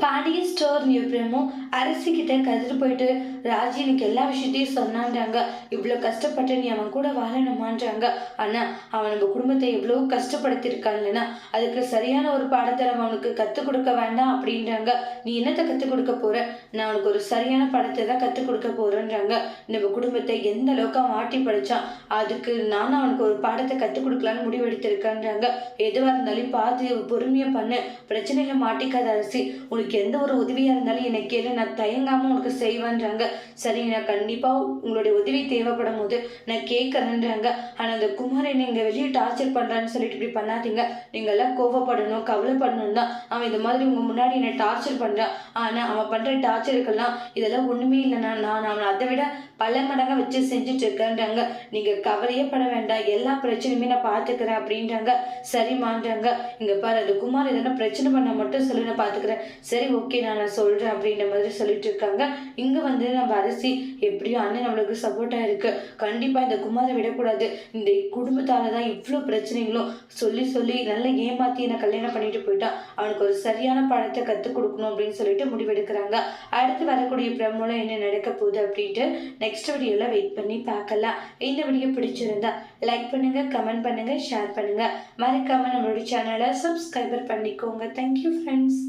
Pandya store நியூப்ரமும் அரசி கிட்ட கதிர் போயிட்டு ராஜி எனக்கு எல்லா விஷயத்தையும் சொன்னான்றாங்க. இவ்வளோ கஷ்டப்பட்டு நீ அவன் கூட வாழணுமான்றாங்க. ஆனா அவன் நம்ம குடும்பத்தை எவ்வளோ கஷ்டப்படுத்திருக்கான் இல்லைன்னா அதுக்கு சரியான ஒரு பாடத்தை நம்ம அவனுக்கு கற்றுக் கொடுக்க வேண்டாம் அப்படின்றாங்க. நீ என்னத்தை கற்றுக் கொடுக்க போற? நான் அவனுக்கு ஒரு சரியான படத்தை தான் கற்றுக் கொடுக்க போறேன்றாங்க. நம்ம குடும்பத்தை எந்த அளவுக்கு அவன் ஆட்டி படிச்சான், அதுக்கு நானும் அவனுக்கு ஒரு பாடத்தை கற்றுக் கொடுக்கலான்னு முடிவெடுத்திருக்கான்றாங்க. எதுவாக இருந்தாலும் பார்த்து பொறுமையா பண்ணு, பிரச்சனையில மாட்டிக்காத அரசி. உனக்கு எந்த ஒரு உதவியா இருந்தாலும் எனக்கு கேளு, நான் தயங்காம உனக்கு செய்வேன்றாங்க. சரி, நான் கண்டிப்பா உங்களுடைய உதவி தேவைப்படும் போது நான் கேட்கறேன்றாங்க. ஆனா அந்த குமாரை நீங்க வெளியே டார்ச்சர் பண்றான்னு சொல்லிட்டு இப்படி பண்ணாதீங்க. நீங்க எல்லாம் கோவப்படணும், கவலைப்படணும் தான். அவன் இந்த மாதிரி உங்க முன்னாடி என்னை டார்ச்சர் பண்றான். ஆனா அவன் பண்ற டார்ச்சருக்கெல்லாம் இதெல்லாம் ஒண்ணுமே இல்லைன்னா நான் அவனை அதை விட பல மடங்கா வச்சு செஞ்சுட்டு இருக்கேன்றாங்க. நீங்க கவலையே பட வேண்டாம், எல்லா பிரச்சனையுமே நான் பாத்துக்கிறேன் அப்படின்றாங்க. சரிமான்றாங்க. இங்க பாரு, அந்த குமார் எதனா பிரச்சனை பண்ண மட்டும் சொல்லி நான் பாத்துக்கிறேன். சரி, ஓகே, நான் சொல்றேன் அப்படின்ற மாதிரி சொல்லிட்டு இருக்காங்க. இங்க வந்து நம்ம அரசி எப்படியும் அண்ணன் நம்மளுக்கு சப்போர்ட்டா இருக்கு. கண்டிப்பா இந்த குமாரை விடக்கூடாது. இந்த குடும்பத்தாலதான் இவ்வளவு பிரச்சனைகளும் சொல்லி சொல்லி நல்லா ஏமாத்தி என்ன கல்யாணம் பண்ணிட்டு போயிட்டான். அவனுக்கு ஒரு சரியான பழத்தை கத்துக் கொடுக்கணும் அப்படின்னு சொல்லிட்டு முடிவெடுக்கிறாங்க. அடுத்து வரக்கூடிய பிரமோல என்ன நடக்க போகுது அப்படின்ட்டு நெக்ஸ்ட் வீடியோல வெயிட் பண்ணி பார்க்கலாம். இந்த வீடியோ பிடிச்சிருந்தா லைக் பண்ணுங்க, கமெண்ட் பண்ணுங்க, ஷேர் பண்ணுங்க. மறக்காம நம்மளுடைய சேனலை சப்ஸ்கிரைபர் பண்ணிக்கோங்க. Thank you friends.